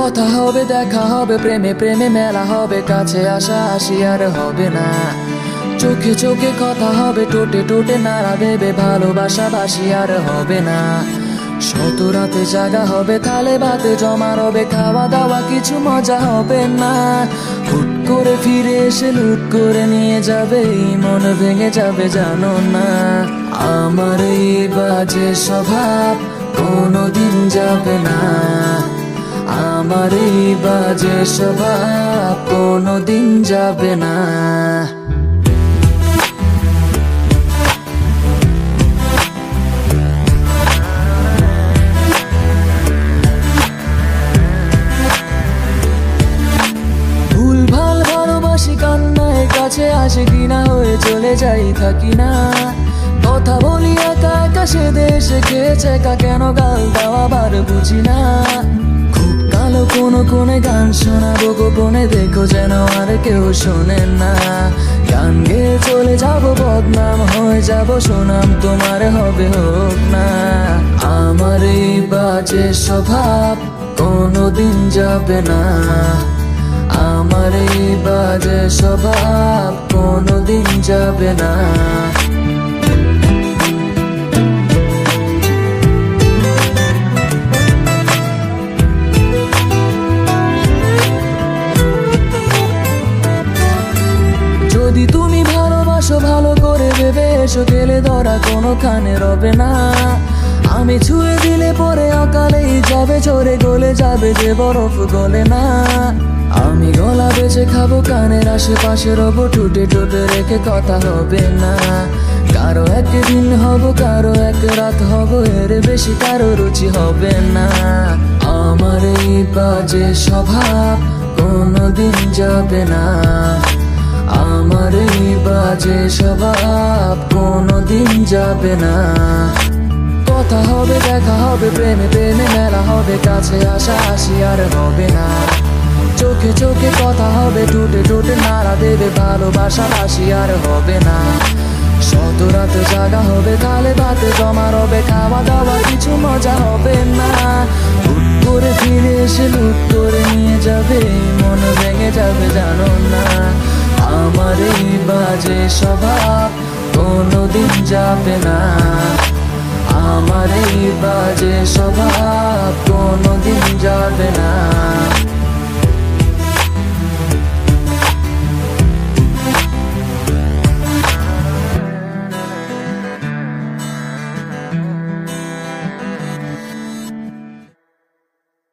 কথা হবে, দেখা হবে, প্রেমে প্রেমে মেলা হবে, কাছে আসা আসি আর হবে না। চোখে চোখে কথা হবে, টোটে টোটে নাড়া দেবে, ভালোবাসা বাসি আর হবে না। শত রাতে জাগা হবে, থালে ভাতে জমা রবে, খাওয়া দাওয়া কিছু মজা হবে না। হুট করে ফিরে এসে লুট করে নিয়ে যাবে, এই মন ভেঙে যাবে জানো না। আমার এই বাজে স্বভাব কোনোদিন যাবে না, আমার এই বাজে স্বভাব কোনোদিন যাবে না। ভুলভাল ভালোবাসি, কান্নায় কাছে আসে কিনা হয়ে চলে যাই, থাকি না। কথা বলি একা একা, সে দেশে খেয়েছে একা, কেন গাল দেওয়া বার বুঝি না। খুব কালো কোনো কোনে গান শোনাবো গোপনে, দেখো যেন আর কেউ শোনে না। গান গেয়ে চলে যাব, বদনাম হয়ে যাব, সুনাম তোমার হবে হোক না। আমার এই বাজে স্বভাব কোনোদিন যাবে না, আমার এই বাজে স্বভাব কোনোদিন যাবে না। যদি তুমি ভালোবাসো ভালো করে ভেবে এসো, গেলে ধরা কোনোখানে রবে না। আমি ছুঁয়ে দিলে পরে অকালেই যাবে, চড়ে গলে যাবে যে বরফ গলে না। আমি গলা বেঁচে খাবো, কানের আশেপাশে রবো, টুটে টুটে রেখে কথা হবে না। কারো একদিন হব, কারো এক রাত হব, এর বেশি কারো রুচি হবে না। আমার এই বাজে স্বভাব কোনোদিন যাবে না, আমার এই বাজে স্বভাব কোনোদিন যাবে না। কথা হবে, দেখা হবে, প্রেমে প্রেমে মেলা হবে, কাছে আসা আসি আর হবে না। চোখে চোখে কথা হবে, টুটে টুটে নাড়া দেবে, ভালোবাসা বাসি আর হবে না। শত রাতে জাগা হবে, থালে ভাতে জমা রবে, খাওয়া দাওয়া কিছু মজা হবে না। হুট করে ফিরে এসে লুট করে নিয়ে যাবে, মন ভেঙে যাবে জানো না। আমার এই বাজে স্বভাব কোনোদিন যাবে না, আমার এই বাজে স্বভাব কোনোদিন যাবে না।